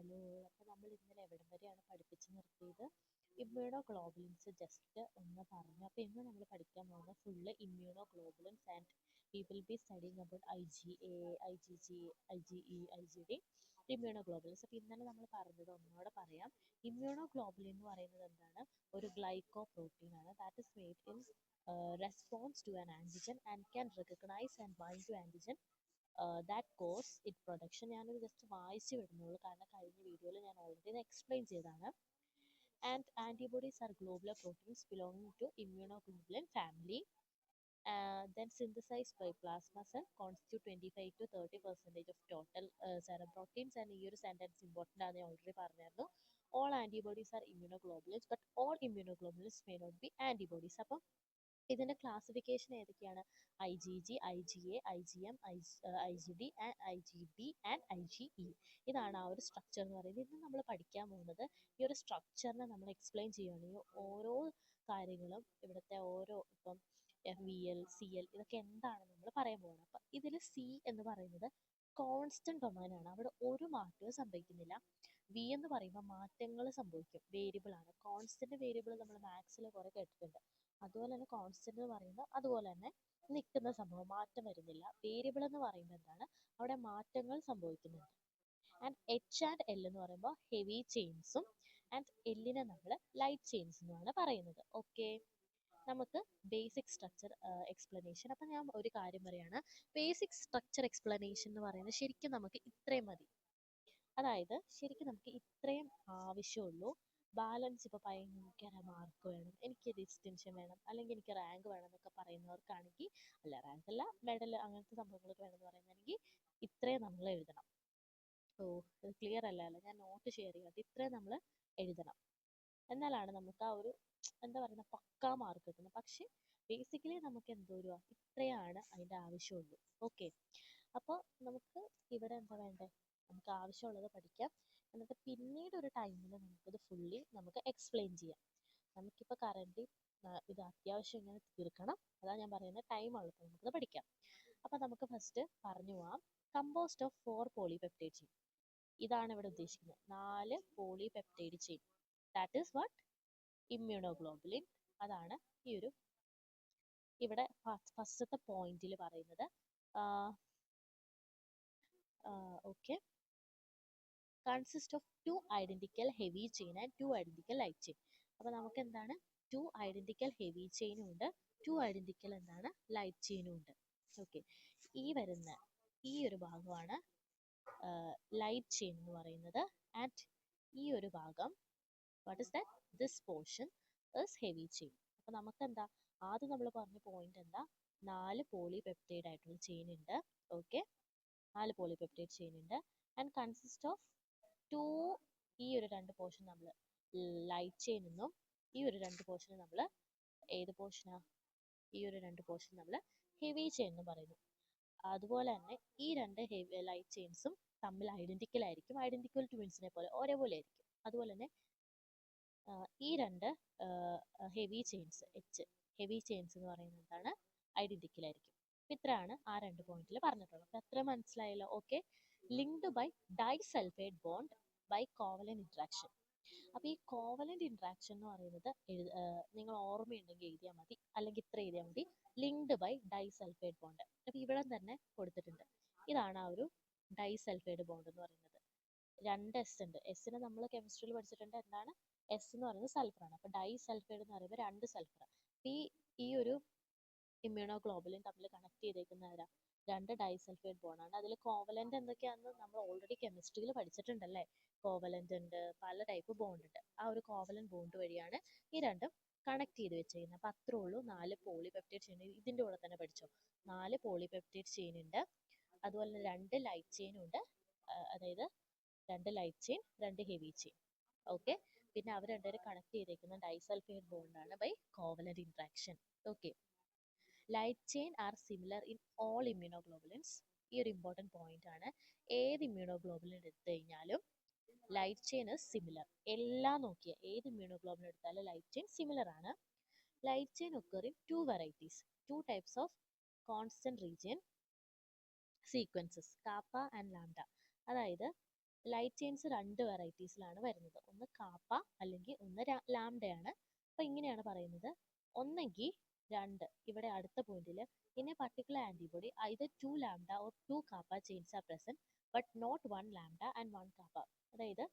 Hello. അപ്പോൾ നമ്മൾ ഇന്നലെ എവിടം വരെയാണ് പഠിപ്പിച്ച് നിർത്തിയത്? ഇമ്മ്യൂണോഗ്ലോബുലിൻസ് ജസ്റ്റ് ഒന്ന് പറഞ്ഞു. അപ്പോൾ ഇന്ന് നമ്മൾ പഠിക്കാൻ പോകുന്നത് full immunoglobulins and we will be studying about IgA, IgG, IgE, IgD, immunoglobulins. അപ്പോൾ ഇന്നലെ നമ്മൾ പറഞ്ഞത് ഒന്നുകൂടെ പറയാം. ഇമ്മ്യൂണോഗ്ലോബുലിൻ എന്ന് പറയുന്നത് എന്താണ്? ഒരു ഗ്ലൈക്കോ പ്രോട്ടീൻ ആണ്. That is made in response to an antigen and can recognise and bind to antigen that cause it production. ഞാനത് ജസ്റ്റ് വായിച്ച് വിടുന്നുള്ളൂ, കാരണം കഴിഞ്ഞ വീഡിയോയിൽ ഞാൻ ഓൾറെഡി എക്സ്പ്ലെയിൻ ചെയ്തതാണ്. And antibodies are globular proteins belonging to immunoglobulin family. Then synthesized by plasma cell constitute 25 to 30% of total serum proteins. And ഈ ഒരു സെൻറ്റൻസ് ഇമ്പോർട്ടൻ്റ് ആണ്, ഞാൻ ഓൾറെഡി പറഞ്ഞായിരുന്നു. All antibodies are immunoglobulins, but all immunoglobulins may not be antibodies. അപ്പം ഇതിൻ്റെ classification ഏതൊക്കെയാണ്? IgG, IgA, IgM, IgD and IgD and IgE. ഇതാണ് ആ ഒരു സ്ട്രക്ചർ എന്ന് പറയുന്നത്. ഇന്ന് നമ്മൾ പഠിക്കാൻ പോകുന്നത് ഈ ഒരു സ്ട്രക്ചറിനെ നമ്മൾ എക്സ്പ്ലെയിൻ ചെയ്യുകയാണെങ്കിൽ ഓരോ കാര്യങ്ങളും ഇവിടുത്തെ ഓരോ ഇപ്പം FVL, CL ഇതൊക്കെ എന്താണെന്ന് നമ്മൾ പറയാൻ പോകുന്നത്. അപ്പം ഇതിൽ C എന്ന് പറയുന്നത് കോൺസ്റ്റന്റ് ഡൊമൈൻ ആണ്, അവിടെ ഒരു മാറ്റവും സംഭവിക്കുന്നില്ല. V എന്ന് പറയുമ്പോൾ മാറ്റങ്ങൾ സംഭവിക്കും, വേരിയബിൾ ആണ്. കോൺസ്റ്റന്റ് വേരിയബിൾ നമ്മൾ മാത്സിൽ കുറേ കേട്ടിട്ടുണ്ട്. അതുപോലെ തന്നെ കോൺസ്റ്റന്റ് എന്ന് പറയുന്നത് അതുപോലെ തന്നെ നിൽക്കുന്ന സംഭവം, മാറ്റം വരുന്നില്ല. വേരിയബിൾ എന്ന് പറയുമ്പോൾ എന്താണ്? അവിടെ മാറ്റങ്ങൾ സംഭവിക്കുന്നുണ്ട്. ആൻഡ് H ആൻഡ് L എന്ന് പറയുമ്പോൾ ഹെവി ചെയിൻസും ആൻഡ് എല്ലിനെ നമ്മൾ ലൈറ്റ് ചെയിൻസ് എന്നാണ് പറയുന്നത്. ഓക്കെ, നമുക്ക് ബേസിക് സ്ട്രക്ചർ എക്സ്പ്ലനേഷൻ. അപ്പം ഞാൻ ഒരു കാര്യം പറയാണ്, ബേസിക് സ്ട്രക്ചർ എക്സ്പ്ലനേഷൻ എന്ന് പറയുന്നത് ശരിക്കും നമുക്ക് ഇത്രയും മതി. അതായത് ശരിക്കും നമുക്ക് ഇത്രയും ആവശ്യമുള്ളൂ. ബാലൻസ് ഇപ്പോൾ ഭയങ്കര മാർക്ക് വേണം, എനിക്ക് ഡിസ്റ്റിങ്ഷൻ വേണം, അല്ലെങ്കിൽ എനിക്ക് റാങ്ക് വേണം എന്നൊക്കെ പറയുന്നവർക്കാണെങ്കിൽ, അല്ല റാങ്ക് അല്ല മെഡൽ അങ്ങനത്തെ സംഭവങ്ങളൊക്കെ വേണമെന്ന് പറയുന്നതാണെങ്കിൽ ഇത്രയും നമ്മൾ എഴുതണം. ഓ, ഇത് ക്ലിയർ അല്ലല്ലോ, ഞാൻ നോട്ട് ഷെയർ ചെയ്യാം. ഇത്രയും നമ്മൾ എഴുതണം, എന്നാലാണ് നമുക്ക് ആ ഒരു എന്താ പറയുക പക്കാ മാർക്ക് കിട്ടുന്നത്. പക്ഷേ ബേസിക്കലി നമുക്ക് എന്തോരുവാ ഇത്രയാണ് അതിൻ്റെ ആവശ്യമുള്ളൂ. ഓക്കെ, അപ്പോൾ നമുക്ക് ഇവിടെ എന്താ വേണ്ടേ? നമുക്ക് ആവശ്യമുള്ളത് പഠിക്കാം, എന്നിട്ട് പിന്നീട് ഒരു ടൈമിൽ നമുക്കത് ഫുള്ളി നമുക്ക് എക്സ്പ്ലെയിൻ ചെയ്യാം. നമുക്കിപ്പോൾ കറൻറ്റ്ലി ഇത് അത്യാവശ്യം ഇങ്ങനെ തീർക്കണം, അതാണ് ഞാൻ പറയുന്നത്. ടൈം ഉള്ളപ്പോൾ നമുക്കത് പഠിക്കാം. അപ്പോൾ നമുക്ക് ഫസ്റ്റ് പറഞ്ഞു പോവാം. Compost of 4 polypeptide chain. ഇതാണ് ഇവിടെ ഉദ്ദേശിക്കുന്നത്, 4 polypeptide chain. That is what? Immunoglobulin. അതാണ് ഈ ഒരു ഇവിടെ ഫസ്റ്റത്തെ പോയിന്റിൽ പറയുന്നത്. Okay, consist of 2 identical heavy chain and 2 identical light chain. അപ്പോൾ നമുക്ക് എന്താണ്? 2 ഐഡന്റിക്കൽ ഹെവി ചെയിനും ഉണ്ട്, 2 ഐഡന്റിക്കൽ എന്താണ് ലൈറ്റ് ചെയിനും ഉണ്ട്. ഓക്കെ, ഈ വരുന്ന ഈ ഒരു ഭാഗമാണ് ലൈറ്റ് ചെയിൻ എന്ന് പറയുന്നത്. ആൻഡ് ഈ ഒരു ഭാഗം, what is that? This portion is heavy chain. അപ്പോൾ നമുക്ക് എന്താ ആദ്യം നമ്മൾ പറഞ്ഞ പോയിന്റ് എന്താ? 4 പോളിപെപ്റ്റൈഡ് ആയിട്ടുള്ള ചെയിൻ ഉണ്ട്. ഓക്കെ, 4 പോളിപെപ്റ്റൈഡ് ചെയിൻ ഉണ്ട് ആൻഡ് കൺസിസ്റ്റ് ഓഫ് 2, ഈ ഒരു 2 പോർഷൻ നമ്മൾ ലൈറ്റ് ചെയിൻ എന്നും ഈ ഒരു 2 പോർഷൻ നമ്മൾ ഏത് പോർഷനാ? ഈ ഒരു 2 പോർഷൻ നമ്മൾ ഹെവി ചെയിൻ എന്ന് പറയുന്നു. അതുപോലെ തന്നെ ഈ 2 ഹെവി ലൈറ്റ് ചെയിൻസും തമ്മിൽ ഐഡന്റിക്കൽ ആയിരിക്കും, ഐഡന്റിക്കൽ ട്വിൻസിനെ പോലെ ഒരേപോലെ ആയിരിക്കും. അതുപോലെ തന്നെ ഈ 2 ഹെവി ചെയിൻസ് ഹെവി ചെയിൻസ് എന്ന് പറയുന്നത് എന്താണ്? ഐഡന്റിക്കൽ ആയിരിക്കും. ഇത്രയാണ് ആ 2 പോയിന്റിൽ പറഞ്ഞിട്ടുള്ളത്. അപ്പോൾ എത്ര മനസ്സിലായല്ലോ? Okay, linked by disulphide bond by covalent interaction. അപ്പോൾ ഈ കോവലന്റ് ഇൻട്രാക്ഷൻ എന്ന് പറയുന്നത് നിങ്ങൾ ഓർമ്മയുണ്ടെങ്കിൽ എഴുതിയാൽ മതി, അല്ലെങ്കിൽ ഇത്ര എഴുതിയാൽ മതി. Linked by disulphide bond. അപ്പോൾ ഇവിടെ തന്നെ കൊടുത്തിട്ടുണ്ട്. ഇതാണ് ആ ഒരു ഡൈസൾഫൈഡ് ബോണ്ട് എന്ന് പറയുന്നത്. 2 S ഉണ്ട്. എസിനെ നമ്മൾ കെമിസ്ട്രിയിൽ പഠിച്ചിട്ടുണ്ട്. എന്താണ്? S എന്ന് പറയുന്നത് സൾഫറാണ്. അപ്പോൾ ഡൈസൾഫൈഡ് എന്ന് പറയുമ്പോൾ 2 സൾഫർ. ഈ ഒരു ഇമ്മ്യൂണോഗ്ലോബുലിൻ തമ്മിൽ കണക്ട് ചെയ്തേക്കുന്ന 2 ഡൈസൾഫൈഡ് ബോണ്ടാണ്. അതിൽ കോവലന്റ് എന്തൊക്കെയാണെന്ന് നമ്മൾ ഓൾറെഡി കെമിസ്ട്രിയിൽ പഠിച്ചിട്ടുണ്ടല്ലേ. കോവലന്റ് ഉണ്ട്, പല ടൈപ്പ് ബോണ്ട് ഉണ്ട്. ആ ഒരു കോവലന്റ് ബോണ്ട് വഴിയാണ് ഈ രണ്ടും കണക്ട് ചെയ്ത് വെച്ചിരിക്കുന്നത്. അപ്പം അത്രേ ഉള്ളൂ. 4 പോളിപെപ്റ്റൈഡ് ചെയിൻ ഇതിൻ്റെ കൂടെ തന്നെ പഠിച്ചോ. 4 പോളിപെപ്റ്റൈഡ് ചെയിൻ ഉണ്ട്, അതുപോലെ 2 ലൈറ്റ് ചെയിനും ഉണ്ട്. അതായത് 2 light chain, 2 heavy chain. Okay, പിന്നെ അവർ രണ്ടുപേരും കണക്ട് ചെയ്തേക്കുന്ന ഡൈസൾഫൈഡ് ബോണ്ടാണ് by covalent interaction. Okay, light chain are similar in all immunoglobulins. ഈ ഒരു ഇമ്പോർട്ടൻറ്റ് പോയിന്റ് ആണ്. ഏത് ഇമ്മ്യൂണോഗ്ലോബുലിൻ എടുത്തു കഴിഞ്ഞാലും ലൈറ്റ് ചെയിൻ ഇസ് സിമിലർ. എല്ലാം നോക്കിയ ഏത് ഇമ്മ്യൂണോഗ്ലോബുലിൻ എടുത്താലും ലൈറ്റ് ചെയിൻ സിമിലർ ആണ്. Light chain occur in 2 varieties, 2 types of constant region sequences, kappa and lambda. അതായത് ലൈറ്റ് ചെയിൻസ് രണ്ട് വെറൈറ്റീസിലാണ് വരുന്നത്. ഒന്ന് കാപ്പ അല്ലെങ്കിൽ ഒന്ന് ലാംഡയാണ്. അപ്പോൾ ഇങ്ങനെയാണ് പറയുന്നത്. ഒന്നെങ്കിൽ രണ്ട്, ഇവിടെ അടുത്ത പോയിന്റിൽ in A particular antibody either 2 lambda or 2 kappa chains are present but not 1 lambda and 1 kappa. അതായത്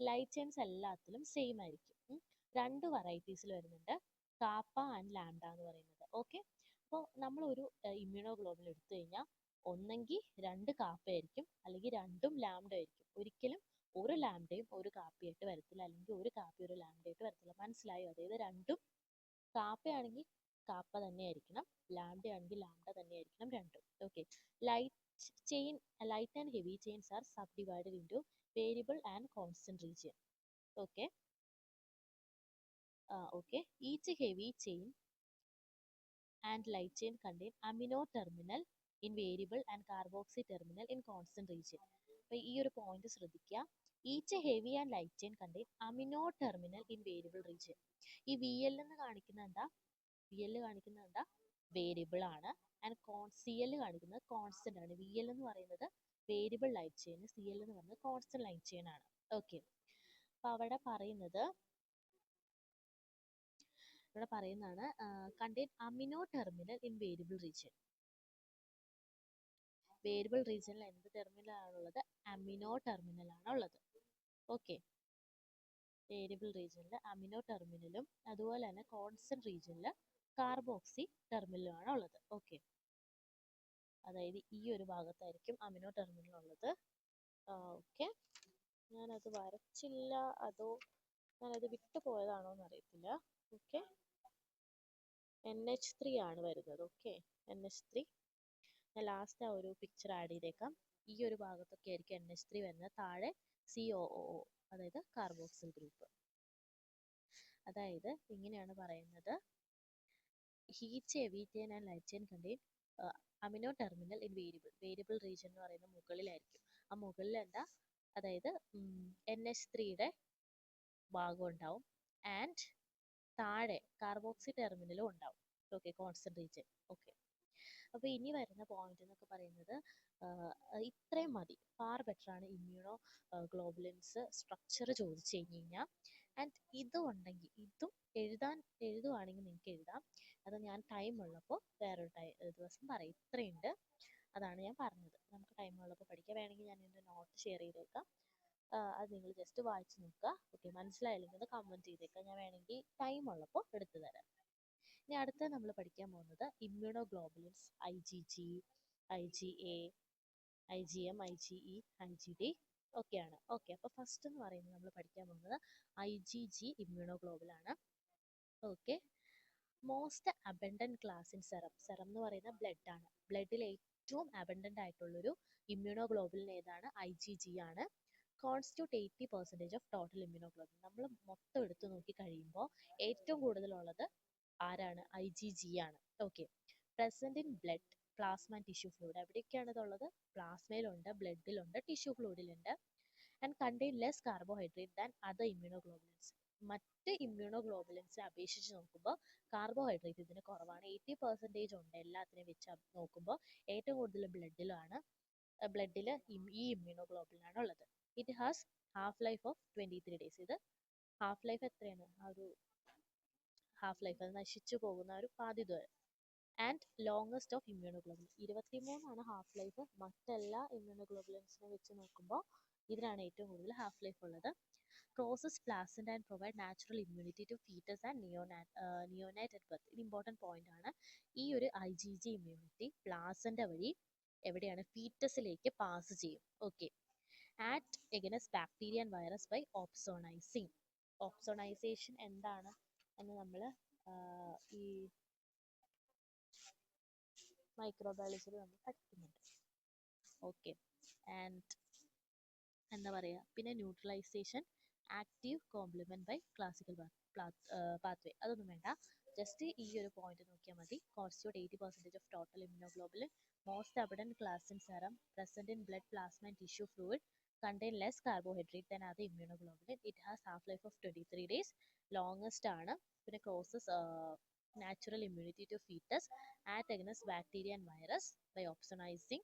ലൈറ്റ് ചെയിൻസ് എല്ലാത്തിലും സെയിം ആയിരിക്കും. രണ്ട് വെറൈറ്റീസിൽ വരുന്നുണ്ട്, കാപ്പ ആൻഡ് ലാംഡ എന്ന് പറയുന്നത്. ഓക്കെ, അപ്പോൾ നമ്മളൊരു ഇമ്മ്യൂണോഗ്ലോബിൻ എടുത്തു കഴിഞ്ഞാൽ ഒന്നെങ്കിൽ രണ്ട് കാപ്പയായിരിക്കും അല്ലെങ്കിൽ രണ്ടും ലാംഡ ആയിരിക്കും. ഒരിക്കലും ഒരു ലാംഡയും ഒരു കാപ്പിയായിട്ട് വരത്തില്ല, അല്ലെങ്കിൽ ഒരു കാപ്പി ഒരു ലാംഡയായിട്ട് വരത്തില്ല. മനസ്സിലായോ? അതായത് രണ്ടും കാപ്പയാണെങ്കിൽ കാപ്പ തന്നെ ആയിരിക്കണം, ലാംഡ ആണെങ്കിൽ ലാംഡ തന്നെ ആയിരിക്കണം രണ്ടും. Okay, light and heavy chains are subdivided into variable and constant region. Okay, each heavy chain and light chain contain amino terminal in variable and carboxy terminal in constant region. അപ്പോൾ ഈ ഒരു point ശ്രദ്ധിക്കുക. Each heavy and light chain contain amino terminal in variable region. ഈ V L എന്ന് കാണിക്കുന്നത് എന്താ? V L കാണിക്കുന്നത് എന്താ? വേരിയബിൾ ആണ്. ആൻഡ് സി എൽ കാണിക്കുന്നത് കോൺസ്റ്റന്റ് ആണ്. വി എൽ എന്ന് പറയുന്നത് variable light chain, C L എന്ന് പറയുന്നത് കോൺസ്റ്റന്റ് ലൈറ്റ് ചെയിൻ ആണ്. ഓക്കെ, അപ്പോൾ അവിടെ പറയുന്നതാണ് contain amino terminal in variable region. Variable റീജിയനിൽ എന്ത് ടെർമിനൽ ആണുള്ളത്? അമിനോ ടെർമിനൽ ആണ് ഉള്ളത്. ഓക്കെ, വേരിയബിൾ റീജിയനിൽ അമിനോ ടെർമിനലും അതുപോലെ തന്നെ കോൺസ്റ്റന്റ് റീജിയനിൽ കാർബോക്സി ടെർമിനലും ആണ് ഉള്ളത്. ഓക്കെ, അതായത് ഈ ഒരു ഭാഗത്തായിരിക്കും അമിനോ ടെർമിനൽ ഉള്ളത്. ഓക്കെ, ഞാനത് വരച്ചില്ല, അതോ ഞാനത് വിട്ടു പോയതാണോ എന്ന് അറിയത്തില്ല. ഓക്കെ, NH3 ആണ് വരുന്നത്. ഓക്കെ, NH3 ഞാൻ ലാസ്റ്റ് ആ ഒരു പിക്ചർ ആഡ് ചെയ്തേക്കാം. ഈ ഒരു ഭാഗത്തൊക്കെ ആയിരിക്കും NH3 വരുന്നത്, താഴെ COOO, അതായത് കാർബോക്സിൽ ഗ്രൂപ്പ്. അതായത് ഇങ്ങനെയാണ് പറയുന്നത്, each heavy chain and light chain contain amino terminal in variable region എന്ന് പറയുന്ന മുകളിലായിരിക്കും. ആ മുകളിൽ എന്താ? അതായത് NH3യുടെ ഭാഗം ഉണ്ടാവും ആൻഡ് താഴെ കാർബോക്സി ടെർമിനലും ഉണ്ടാവും. Okay, constant region. ഓക്കെ, അപ്പോൾ ഇനി വരുന്ന പോയിന്റ് എന്നൊക്കെ പറയുന്നത് ഇത്രയും മതി. ഫാർ ബെറ്റർ ആണ് ഇമ്മ്യൂണോ ഗ്ലോബുലിൻസ് സ്ട്രക്ചർ ചോദിച്ചു കഴിഞ്ഞാൽ. ആൻഡ് ഇതും ഉണ്ടെങ്കിൽ ഇതും എഴുതുവാണെങ്കിൽ നിങ്ങൾക്ക് എഴുതാം. അത് ഞാൻ ടൈം ഉള്ളപ്പോൾ വേറൊരു ദിവസം പറയും. ഇത്രയുണ്ട്, അതാണ് ഞാൻ പറഞ്ഞത്. നമുക്ക് ടൈം ഉള്ളപ്പോൾ പഠിക്കാം. വേണമെങ്കിൽ ഞാൻ എൻ്റെ നോട്ട് ഷെയർ ചെയ്തേക്കാം, അത് നിങ്ങൾ ജസ്റ്റ് വായിച്ച് നോക്കുക. ഓക്കെ, മനസ്സിലായില്ലെങ്കിൽ കമൻറ്റ് ചെയ്തേക്കാം, ഞാൻ വേണമെങ്കിൽ ടൈം ഉള്ളപ്പോൾ എടുത്തു തരാം. ഇനി അടുത്ത നമ്മൾ പഠിക്കാൻ പോകുന്നത് immunoglobulins IgG, IgA, IgM, IgE, IgD ഒക്കെയാണ്. ഓക്കെ, അപ്പോൾ ഫസ്റ്റ് എന്ന് പറയുന്നത് നമ്മൾ പഠിക്കാൻ പോകുന്നത് IgG ഇമ്മ്യൂണോ ഗ്ലോബുലാണ്. Okay, most abundant class in serum. Serum എന്ന് പറയുന്ന ബ്ലഡ് ആണ്. ബ്ലഡിൽ ഏറ്റവും അബൻഡൻ്റ് ആയിട്ടുള്ളൊരു ഇമ്മ്യൂണോ ഗ്ലോബുലിൻ ഏതാണ്? IgG ആണ്. Constitute 80% of total immunoglobulin. നമ്മൾ മൊത്തം എടുത്തു നോക്കി കഴിയുമ്പോൾ ഏറ്റവും കൂടുതലുള്ളത് ആരാണ്? IgG ആണ്. Okay, present in blood, plasma and tissue fluid. എവിടെയൊക്കെയാണ് ഇതുള്ളത്? പ്ലാസ്മയിലുണ്ട്, ബ്ലഡിലുണ്ട്, ടിഷ്യൂ ഫ്ലൂയിഡിലുണ്ട്. And contain less carbohydrate than other immunoglobulins. മറ്റ് ഇമ്മ്യൂണോഗ്ലോബുലിൻസിനെ അപേക്ഷിച്ച് നോക്കുമ്പോൾ കാർബോഹൈഡ്രേറ്റ് ഇതിന് കുറവാണ്. 80% ഉണ്ട് എല്ലാത്തിനെയും വെച്ച് നോക്കുമ്പോൾ. ഏറ്റവും കൂടുതൽ ബ്ലഡിൽ ഈ ഇമ്മ്യൂണോഗ്ലോബുലിനാണ് ഉള്ളത്. It has half life of 23 days. ഇത് ഹാഫ് ലൈഫ് എത്രയാണ്? ആ ഒരു ഹാഫ് ലൈഫ്, അത് നശിച്ചു പോകുന്ന ഒരു സാധ്യത. And longest of immunoglobulin 23 half life. മറ്റെല്ലാ ഇമ്മ്യൂണോഗ്ലോബുലിൻസിനെ വെച്ച് നോക്കുമ്പോൾ ഇതിനാണ് ഏറ്റവും കൂടുതൽ ഹാഫ് ലൈഫ് ഉള്ളത്. Crosses placenta and provide natural immunity to foetus and neonate at birth. ഇത് ഇമ്പോർട്ടൻറ്റ് പോയിന്റ് ആണ്. ഈ ഒരു IgG ഇമ്മ്യൂണിറ്റി പ്ലാസൻറ്റ വഴി എവിടെയാണ്? ഫീറ്റസിലേക്ക് പാസ് ചെയ്യും. Okay, act against bacteria and virus by opsonising. Opsonisation എന്താണ് എന്ന് നമ്മൾ ഈ മൈക്രോബയോളജിയിൽ നമ്മൾ പഠിക്കുന്നുണ്ട്. ഓക്കെ, ആൻഡ് എന്താ പറയുക, പിന്നെ neutralisation, active complement by classical pathway. അതൊന്നും വേണ്ട, ജസ്റ്റ് ഈ ഒരു പോയിന്റ് നോക്കിയാൽ മതി. Constitute 80% of total immunoglobulin, most abundant class in serum, present in blood, plasma and tissue fluid, contain less carbohydrate than other immunoglobulin. It has half life of 23 days. Longest ആണ്. പിന്നെ causes natural immunity to fetus, act against bacteria and virus by opsonizing.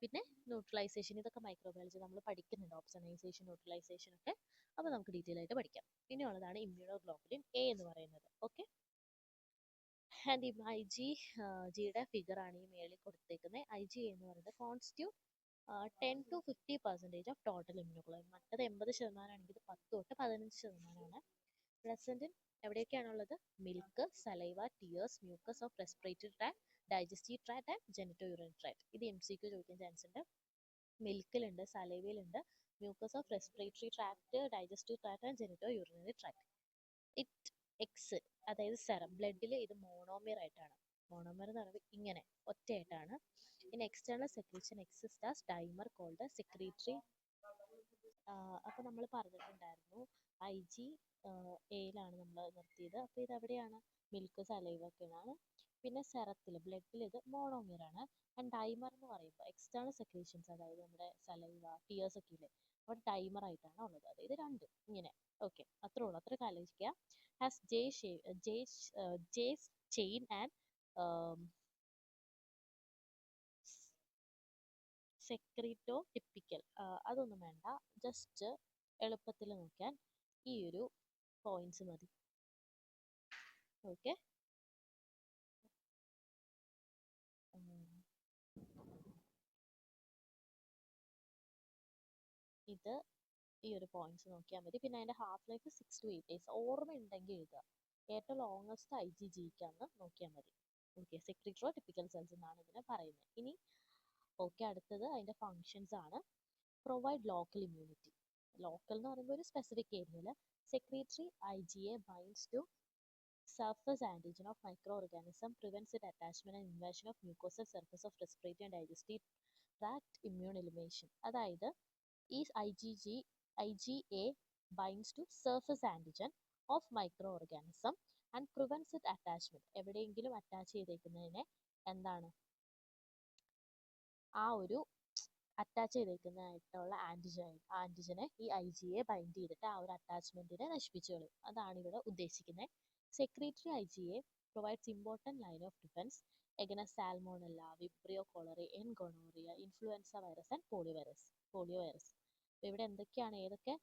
പിന്നെ neutralisation, ഇതൊക്കെ microbiology നമ്മൾ പഠിക്കുന്നുണ്ട്, ഓപ്സണൈസേഷൻ, neutralisation ഒക്കെ. അപ്പോൾ നമുക്ക് detail ആയിട്ട് പഠിക്കാം. പിന്നെയുള്ളതാണ് ഇമ്മ്യൂണോഗ്ലോബുലിൻ എ എന്ന് പറയുന്നത്. ഓക്കെ, ആൻഡ് ഐ ജി ജിയുടെ ഫിഗർ ആണ് ഈ മേളിൽ കൊടുത്തേക്കുന്നത്. ഐ ജി എന്ന് പറയുന്നത് constitute 10 to 50% of total immunoglobulin. മറ്റത് 80% ആണെങ്കിൽ 10 തൊട്ട് 15%. പ്രസന്റ് എവിടെയൊക്കെയാണുള്ളത്? Milk, saliva, tears, mucus of respiratory tract, digestive tract and genitourinary tract. ഇത് MCQ ചോദിക്കാൻ ചാൻസ് ഉണ്ട്. മിൽക്കിലുണ്ട്, സലൈവയിലുണ്ട്, mucus of respiratory tract, digestive tract and genitourinary tract. It ex, അതായത് സെറം, ബ്ലഡിൽ ഇത് മോണോമിയർ ആയിട്ടാണ്. മോണോമിയർ എന്ന് പറയുന്നത് ഇങ്ങനെ ഒറ്റയായിട്ടാണ്. In external secretion exist as dimer called secretory. അപ്പോൾ നമ്മൾ പറഞ്ഞിട്ടുണ്ടായിരുന്നു ഐ ജി എയിലാണ് നമ്മൾ നിർത്തിയത്. അപ്പോൾ ഇത് എവിടെയാണ്? മിൽക്ക്, സലൈവ ഒക്കെയാണ്. പിന്നെ സെറത്തിൽ, ബ്ലഡിൽ ഇത് മോണോമിയർ ആണ്. ആൻഡ് ഡൈമർ എന്ന് പറയുമ്പോൾ എക്സ്റ്റേണൽ സെക്രീഷൻസ്, അതായത് നമ്മുടെ സലൈവ, ടിയേഴ്സ് ഒക്കെ ഇല്ലേ, അവിടെ ഡൈമർ ആയിട്ടാണ് ഉള്ളത്. അതായത് രണ്ട് ഇങ്ങനെ. ഓക്കെ, അത്രേ ഉള്ളൂ, അത്ര ആലോചിക്കുക. Has J chain and secreto typical. അതൊന്നും വേണ്ട, ജസ്റ്റ് എളുപ്പത്തിൽ നോക്കാൻ ഈ ഒരു പോയിന്റ്സ് മതി. ഓക്കെ, ഇത് ഈ ഒരു പോയിന്റ്സ് നോക്കിയാൽ മതി. പിന്നെ അതിൻ്റെ ഹാഫ് ലൈഫ് 6 to 8 days. ഓർമ്മയുണ്ടെങ്കിൽ എഴുതുക. ഏറ്റവും ലോങ്ങസ്റ്റ് IgGക്കാന്ന് നോക്കിയാൽ മതി. ഓക്കെ, സെക്രീറ്ററോ ടിപ്പിക്കൽ സെൽസ് എന്നാണ് ഇതിനെ പറയുന്നത്. ഇനി ഓക്കെ, അടുത്തത് അതിൻ്റെ ഫങ്ഷൻസ് ആണ്. Provide local immunity. ലോക്കൽ എന്ന് പറയുമ്പോൾ ഒരു സ്പെസിഫിക് ഏരിയയിൽ. Secretory IgA binds to surface antigen of microorganism, prevents its attachment and invasion of mucosal surface of respiratory and digestive tract immune elimination. അതായത് ഈ IgA binds to surface antigen of microorganism and prevents its attachment. എവിടെയെങ്കിലും attach ചെയ്തേക്കുന്നതിനെ ആ ഒരു attach ചെയ്തേക്കുന്നതായിട്ടുള്ള ആൻറ്റിജനെ ഈ IgA bind ചെയ്തിട്ട് ആ ഒരു അറ്റാച്ച്മെന്റിനെ നശിപ്പിച്ചു കളയും. അതാണ് ഇവിടെ ഉദ്ദേശിക്കുന്നത്. Secretory IgA provides important line of defense against Salmonella, Vibrio cholerae, Gonorrhea, influenza virus and poliovirus. ഇവിടെ എന്തൊക്കെയാണ്, ഏതൊക്കെ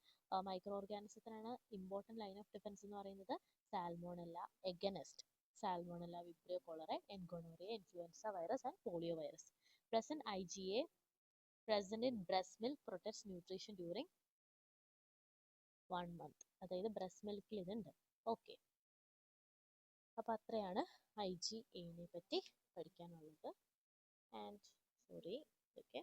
മൈക്രോ ഓർഗാനിസത്തിനാണ് ഇമ്പോർട്ടൻറ്റ് ലൈൻ ഓഫ് ഡിഫൻസ് എന്ന് പറയുന്നത്? Salmonella, against salmonella, vibrio cholerae, Gonorrhea, influenza virus and poliovirus. Present IgA present in breast milk protects nutrition during 1 month. അതായത് breast മിൽക്കിൽ ഇതുണ്ട്. Okay, അപ്പോൾ അത്രയാണ് IgAനെ പറ്റി പഠിക്കാനുള്ളത്. ആൻഡ് സോറി, ഓക്കെ,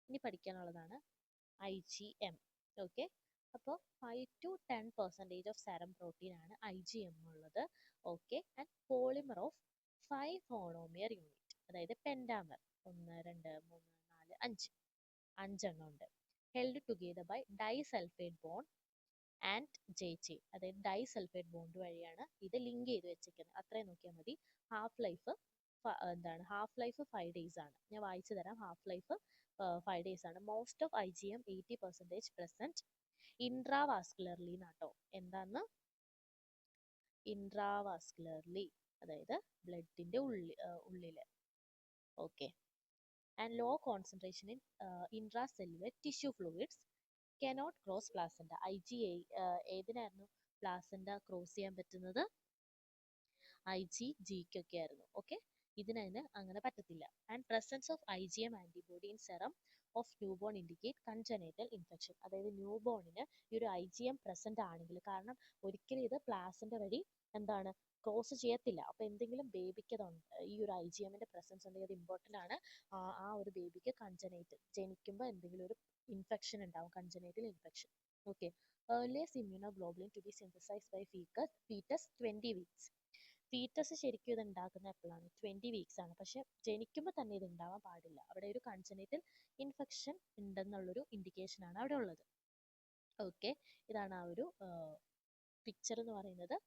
ഇനി പഠിക്കാനുള്ളതാണ് IgM. ഓക്കെ, അപ്പോൾ 5 to 10% ഓഫ് സെറം പ്രോട്ടീൻ ആണ് IgM ഉള്ളത്. ഓക്കെ, and polymer of 5 monomer unit, അതായത് പെൻഡാമർ 1 2 3 4 5 5 ഉണ്ട്. held together by disulfide bond and J chain, അതായത് ഡൈസൾഫൈഡ് ബോണ്ട് വഴിയാണ് ഇത് ലിങ്ക് ചെയ്ത് വെച്ചിരിക്കുന്നത്. അത്രയും നോക്കിയാൽ മതി. ഹാഫ് ലൈഫ് 5 days ആണ്. ഞാൻ വായിച്ചു തരാം. ഹാഫ് ലൈഫ് 5 days ആണ്. Most of IgM 80% present intravascularly എന്നാട്ടോ. എന്താന്ന്? ഇൻട്രാവാസ്കുലർലി, അതായത് ബ്ലഡിന്റെ ഉള്ളില്. Okay, and low concentration in intracellular tissue fluids cannot cross placenta. IgA ഏതിനായിരുന്നു പ്ലാസന്റ ക്രോസ് ചെയ്യാൻ പറ്റുന്നത്? IgGക്കൊക്കെ ആയിരുന്നു. ഓക്കെ, ഇതിനതിന് അങ്ങനെ പറ്റത്തില്ല. And presence of IgM antibody in serum of new born indicate congenital infection. അതായത് ന്യൂ ബോണിന് ഈ ഒരു IgM പ്രസന്റ് ആണെങ്കിൽ, കാരണം ഒരിക്കലും ഇത് പ്ലാസന്റ വഴി ക്രോസ് ചെയ്യത്തില്ല. അപ്പോൾ എന്തെങ്കിലും ബേബിക്ക് ഈ ഒരു IgMന്റെ പ്രസൻസ് ഉണ്ടെങ്കിൽ അത് ഇമ്പോർട്ടൻ്റ് ആണ്. ആ ഒരു ബേബിക്ക് കൺജനൈറ്റൽ ജനിക്കുമ്പോൾ എന്തെങ്കിലും ഒരു ഇൻഫെക്ഷൻ ഉണ്ടാവും, congenital infection. Okay, earliest immunoglobulin to be synthesised by foetus 20 weeks. Foetus ശരിക്കും ഇത് ഉണ്ടാക്കുന്ന എപ്പോഴാണ്? 20 weeks ആണ്. പക്ഷെ ജനിക്കുമ്പോൾ തന്നെ ഇത് ഉണ്ടാവാൻ പാടില്ല. അവിടെ ഒരു കൺജനൈറ്റൽ ഇൻഫെക്ഷൻ ഉണ്ടെന്നുള്ളൊരു ഇൻഡിക്കേഷൻ ആണ് അവിടെ ഉള്ളത്. ഓക്കെ, ഇതാണ് ആ ഒരു പിക്ചർ എന്ന് പറയുന്നത്.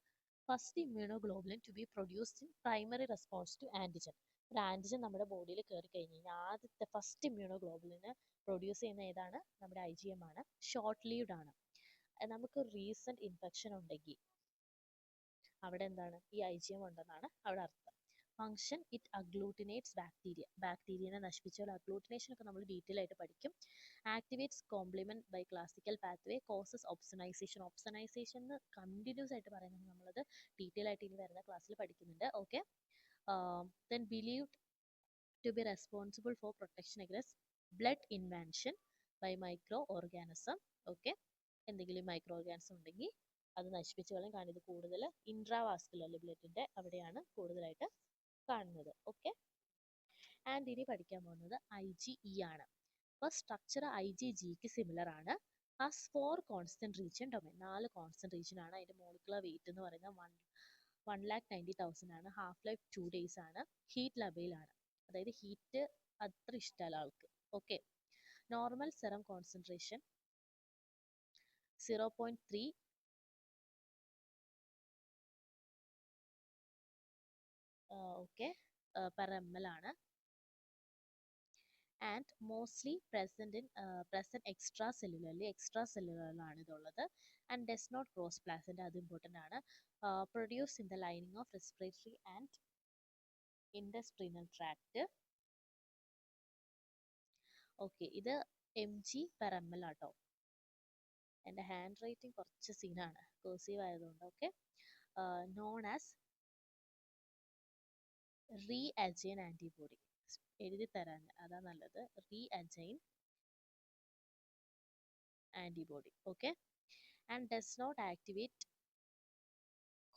First immunoglobulin to be produced in primary response to antigen. ഒരു ആൻറ്റിജൻ നമ്മുടെ ബോഡിയിൽ കയറി കഴിഞ്ഞ് കഴിഞ്ഞാൽ ആദ്യത്തെ ഫസ്റ്റ് ഇമ്മ്യൂണോഗ്ലോബുലിനെ പ്രൊഡ്യൂസ് ചെയ്യുന്ന ഏതാണ്? നമ്മുടെ IgM ആണ്. ഷോർട്ട് ലീവ്ഡ് ആണ്. നമുക്ക് റീസെൻറ്റ് ഇൻഫെക്ഷൻ ഉണ്ടെങ്കിൽ അവിടെ എന്താണ് ഈ IgM ഉണ്ടെന്നാണ് അവിടെ അർത്ഥം. Function it agglutinates bacteria. ബാക്ടീരിയനെ നശിപ്പിച്ചാൽ അഗ്ലൂട്ടിനേഷൻ ഒക്കെ നമ്മൾ ഡീറ്റെയിൽ ആയിട്ട് പഠിക്കും. Activates complement by classical pathway causes opsonisation. Opsonisation continuous ആയിട്ട് പറയുന്നത് നമ്മളത് ഡീറ്റെയിൽ ആയിട്ട് ഇനി വരുന്ന ക്ലാസ്സിൽ പഠിക്കുന്നുണ്ട്. Okay. Then believed to be responsible for protection against blood invasion by microorganism. Okay. എന്തെങ്കിലും മൈക്രോ ഓർഗാനിസം ഉണ്ടെങ്കിൽ അത് നശിപ്പിച്ച് കളയും. കാരണം ഇത് കൂടുതൽ ഇൻട്രാവാസ്കുലർ ബ്ലഡിൻ്റെ അവിടെയാണ് കൂടുതലായിട്ട് കാണുന്നത്. ഓക്കെ. ആൻഡ് ഇനി പഠിക്കാൻ പോകുന്നത് IgE ആണ്. അപ്പോൾ സ്ട്രക്ചർ IgGക്ക് സിമിലർ ആണ്. Has 4 constant region domain. 4 constant region ആണ്. അതിൻ്റെ മോളിക്കുലർ വെയിറ്റ് എന്ന് പറയുന്നത് 1,90,000 ആണ്. ഹാഫ് ലൈഫ് 2 days ആണ്. ഹീറ്റ് ലെവലാണ്, അതായത് ഹീറ്റ് അത്ര ഇഷ്ടമല്ല ആൾക്ക്. Okay. Normal serum concentration 0.3 okay per ml ആണ്. ആൻഡ് മോസ്റ്റ്ലി പ്രസൻറ്റ് എക്സ്ട്രാ സെല്ലുലറിലാണ് ഇതുള്ളത്. And does not cross placenta, അത് ഇമ്പോർട്ടൻ്റ് ആണ്. Produce in the lining of respiratory and intestinal tract. Okay, ഇത് mg പെർ ml ആട്ടോ. എൻ്റെ ഹാൻഡ് റൈറ്റിംഗ് കുറച്ച് സീനാണ്, കേഴ്സീവ് ആയതുകൊണ്ട്. Okay. Known as reagin antibody. എഴുതി തരാൻ അതാ നല്ലത്. Reagin antibody. Okay. And does not activate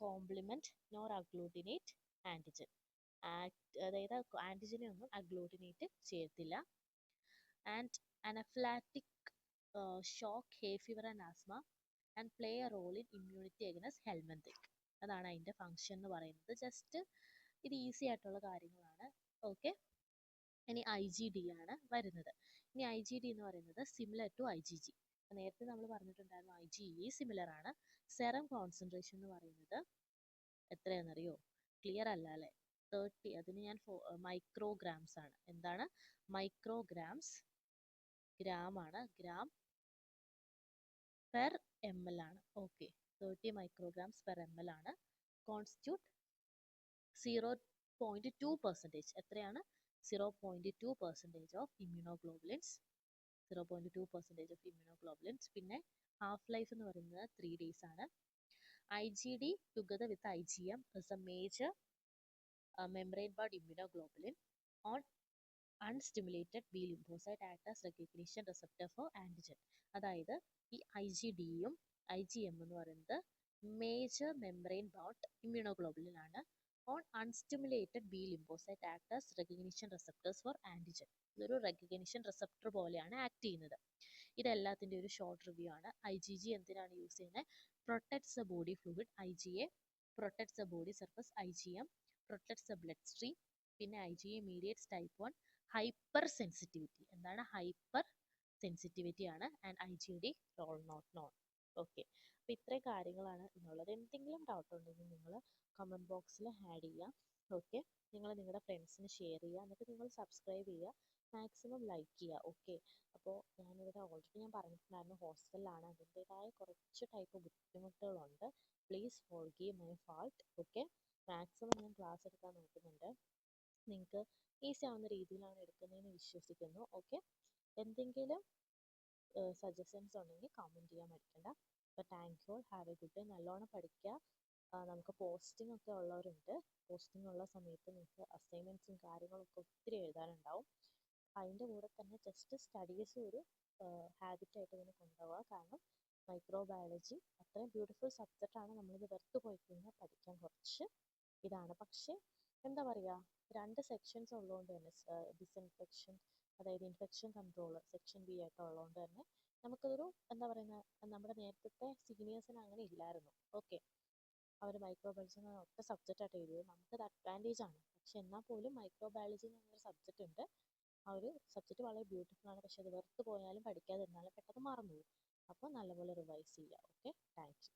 complement nor agglutinate antigen. അതായത് ആൻറ്റിജനെ ഒന്നും അഗ്ലൂട്ടിനേറ്റ് ചെയ്യത്തില്ല. And anaphylactic shock, hay fever and asthma and play a role in immunity against helminthic. അതാണ് അതിൻ്റെ ഫംഗ്ഷൻ എന്ന് പറയുന്നത്. ജസ്റ്റ് ഇത് ഈസി ആയിട്ടുള്ള കാര്യങ്ങളാണ്. ഓക്കെ. ഇനി IgD ആണ് വരുന്നത്. ഇനി IgD എന്ന് പറയുന്നത് സിമിലർ ടു IgG. നേരത്തെ നമ്മൾ പറഞ്ഞിട്ടുണ്ടായിരുന്നു IgE സിമിലർ ആണ്. സെറം കോൺസെൻട്രേഷൻ എന്ന് പറയുന്നത് എത്രയാണെന്നറിയോ? ക്ലിയർ അല്ല അല്ലേ? 30. അതിന് ഞാൻ മൈക്രോഗ്രാംസ് ആണ്. എന്താണ്? മൈക്രോഗ്രാംസ്. ഗ്രാം ആണ്, ഗ്രാം പെർ ml ആണ്. ഓക്കെ. 30 മൈക്രോഗ്രാംസ് പെർ ml ആണ്. കോൺസ്റ്റിറ്റ്യൂട്ട് 0.2%. എത്രയാണ്? 0.2% ഓഫ് ഇമ്മ്യൂണോഗ്ലോബുലിൻസ്. 0.2% of immunoglobulins. പിന്നെ ഹാഫ് ലൈഫ് എന്ന് പറയുന്നത് 3 days ആണ്. IgD together with IgM is a major membrane-bound immunoglobulin on unstimulated B lymphocyte act as recognition receptor for antigen. അതായത് ഈ IgDയും IgM എന്ന് പറയുന്നത് മേജർ മെംബ്രെയിൻ ബൗണ്ട് ഇമ്മ്യൂണോഗ്ലോബുലിൻ ആണ്. On unstimulated B lymphocyte act as recognition receptors for antigen. ഇതൊരു recognition receptor പോലെയാണ് act ചെയ്യുന്നത്. ഇതെല്ലാത്തിൻ്റെ ഒരു ഷോർട്ട് റിവ്യൂ ആണ്. IgG എന്തിനാണ് യൂസ് ചെയ്യുന്നത്? Protects the body fluid. IgA protects the body surface. IgM protects the blood stream. പിന്നെ IgA mediates type 1 hypersensitivity. എന്താണ്? ഹൈപ്പർ സെൻസിറ്റിവിറ്റി ആണ്. And IgD role not known. Okay. അപ്പോൾ ഇത്രയും കാര്യങ്ങളാണ് ഇന്നുള്ളത്. എന്തെങ്കിലും ഡൗട്ട് ഉണ്ടെങ്കിൽ നിങ്ങൾ കമൻറ്റ് ബോക്സിൽ ആഡ് ചെയ്യുക. ഓക്കെ. നിങ്ങൾ നിങ്ങളുടെ ഫ്രണ്ട്സിന് ഷെയർ ചെയ്യുക. എന്നിട്ട് നിങ്ങൾ സബ്സ്ക്രൈബ് ചെയ്യുക, മാക്സിമം ലൈക്ക് ചെയ്യുക. ഓക്കെ. അപ്പോൾ ഞാനിവിടെ ഓൾറെഡി ഞാൻ പറഞ്ഞിട്ടുണ്ടായിരുന്നു ഹോസ്റ്റലിലാണ്, അതിൻ്റെതായ കുറച്ച് ടൈപ്പ് ബുദ്ധിമുട്ടുകളുണ്ട്. Please forgive my fault. Okay. Maximum ഞാൻ ക്ലാസ് എടുക്കാൻ നോക്കുന്നുണ്ട്. നിങ്ങൾക്ക് ഈസി ആവുന്ന രീതിയിലാണ് എടുക്കുന്നതെന്ന് വിശ്വസിക്കുന്നു. ഓക്കെ. എന്തെങ്കിലും സജഷൻസ് ഉണ്ടെങ്കിൽ കമൻറ്റ് ചെയ്യാൻ മടിക്കണ്ട. അപ്പോൾ thank you. Have A good day. നല്ലോണം പഠിക്കുക. നമുക്ക് പോസ്റ്റിംഗ് ഒക്കെ ഉള്ളവരുണ്ട്. പോസ്റ്റിംഗ് ഉള്ള സമയത്ത് നിങ്ങൾക്ക് അസൈൻമെൻറ്റ്സും കാര്യങ്ങളൊക്കെ ഒത്തിരി എഴുതാനുണ്ടാവും. അതിൻ്റെ കൂടെ തന്നെ ജസ്റ്റ് സ്റ്റഡീസ് ഒരു ഹാബിറ്റായിട്ട് തന്നെ കൊണ്ടുപോവുക. കാരണം മൈക്രോബയോളജി അത്രയും ബ്യൂട്ടിഫുൾ സബ്ജക്റ്റാണ്. നമ്മളിത് വെറുതെ പോയി കഴിഞ്ഞാൽ പഠിക്കാൻ കുറച്ച് ഇതാണ്. പക്ഷേ എന്താ പറയുക, 2 സെക്ഷൻസ് ഉള്ളതുകൊണ്ട് തന്നെ ഡിസ്ഇൻഫെക്ഷൻ, അതായത് ഇൻഫെക്ഷൻ കൺട്രോൾ സെക്ഷൻ B ആയിട്ട് ഉള്ളതുകൊണ്ട് തന്നെ നമുക്കതൊരു എന്താ പറയുന്നത്, നമ്മുടെ നേരത്തെ സീനിയേഴ്സിന് അങ്ങനെ ഇല്ലായിരുന്നു. ഓക്കെ. അവർ മൈക്രോബയോളജി ഒറ്റ സബ്ജക്റ്റായിട്ട് എഴുതിയത്. നമുക്കത് അഡ്വാൻറ്റേജ് ആണ്. പക്ഷെ എന്നാൽ പോലും മൈക്രോബയോളജി എന്നൊരു സബ്ജക്റ്റ് ഉണ്ട്. ആ ഒരു സബ്ജക്റ്റ് വളരെ ബ്യൂട്ടിഫുൾ ആണ്. പക്ഷെ അത് വെറുത്ത് പോയാലും പഠിക്കാതിരുന്നാലും പെട്ടെന്ന് മറന്നു പോകും. അപ്പോൾ നല്ലപോലെ റിവൈസ് ചെയ്യുക. ഓക്കെ. Thank you.